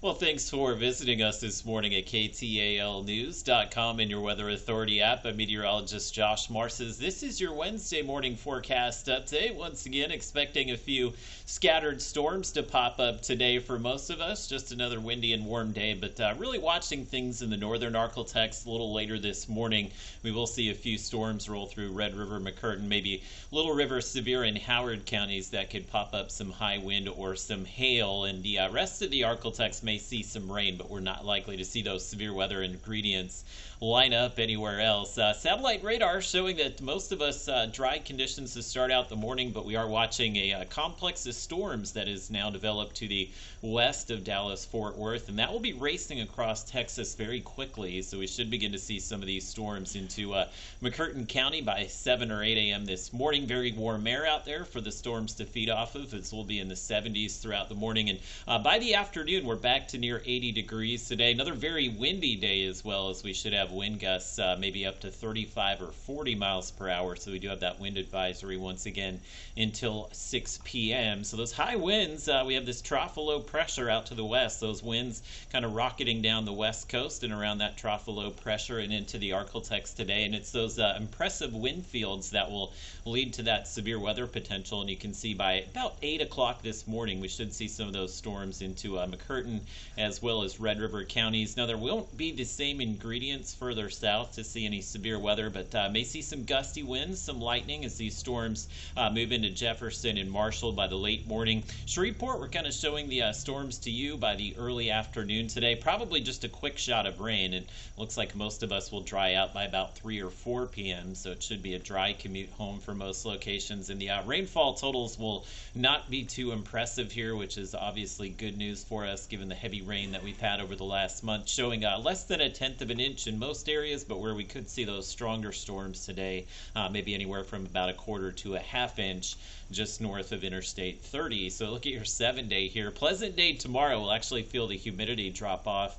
Well, thanks for visiting us this morning at ktalnews.com and your Weather Authority app. I'm meteorologist Josh Marces. This is your Wednesday morning forecast update. Once again, expecting a few scattered storms to pop up today for most of us. Just another windy and warm day, but really watching things in the northern Arklatex a little later this morning. We will see a few storms roll through Red River, McCurtain, maybe Little River, Sevier, and Howard counties that could pop up some high wind or some hail. And the rest of the Arklatex may see some rain, but we're not likely to see those severe weather ingredients line up anywhere else. Satellite radar showing that most of us dry conditions to start out the morning, but we are watching a complex of storms that is now developed to the west of Dallas-Fort Worth, and that will be racing across Texas very quickly. So we should begin to see some of these storms into McCurtain County by 7 or 8 a.m. this morning. Very warm air out there for the storms to feed off of. It will be in the 70s throughout the morning, and by the afternoon we're back to near 80 degrees today. Another very windy day as well, as we should have wind gusts maybe up to 35 or 40 miles per hour. So we do have that wind advisory once again until 6 p.m. So those high winds, we have this trough of low pressure out to the west. Those winds kind of rocketing down the west coast and around that trough of low pressure and into the Arklatex today. And it's those impressive wind fields that will lead to that severe weather potential. And you can see by about 8 o'clock this morning, we should see some of those storms into McCurtain as well as Red River counties. Now, there won't be the same ingredients further south to see any severe weather, but may see some gusty winds, some lightning as these storms move into Jefferson and Marshall by the late morning. Shreveport, we're kind of showing the storms to you by the early afternoon today. Probably just a quick shot of rain, and looks like most of us will dry out by about 3 or 4 p.m., so it should be a dry commute home for most locations. And the rainfall totals will not be too impressive here, which is obviously good news for us given the heavy rain that we've had over the last month, showing less than 1/10 of an inch in most areas, but where we could see those stronger storms today, maybe anywhere from about 1/4 to 1/2 inch just north of Interstate 30. So look at your 7-day here. Pleasant day tomorrow. We'll actually feel the humidity drop off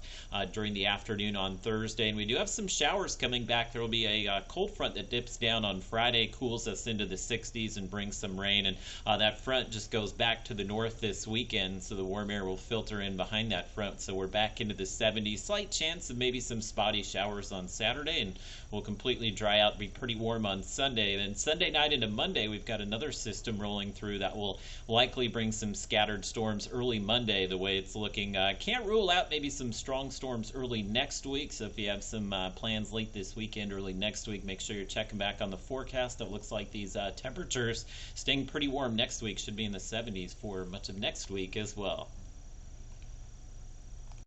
during the afternoon on Thursday, and we do have some showers coming back. There will be a cold front that dips down on Friday, cools us into the 60s and brings some rain, and that front just goes back to the north this weekend, so the warm air will filter in behind that front. So we're back into the 70s. Slight chance of maybe some spotty showers on Saturday, and we'll completely dry out, be pretty warm on Sunday. Then Sunday night into Monday, we've got another system rolling through that will likely bring some scattered storms early Monday, the way it's looking. Can't rule out maybe some strong storms early next week, so if you have some plans late this weekend, early next week, make sure you're checking back on the forecast. It looks like these temperatures staying pretty warm next week, should be in the 70s for much of next week as well.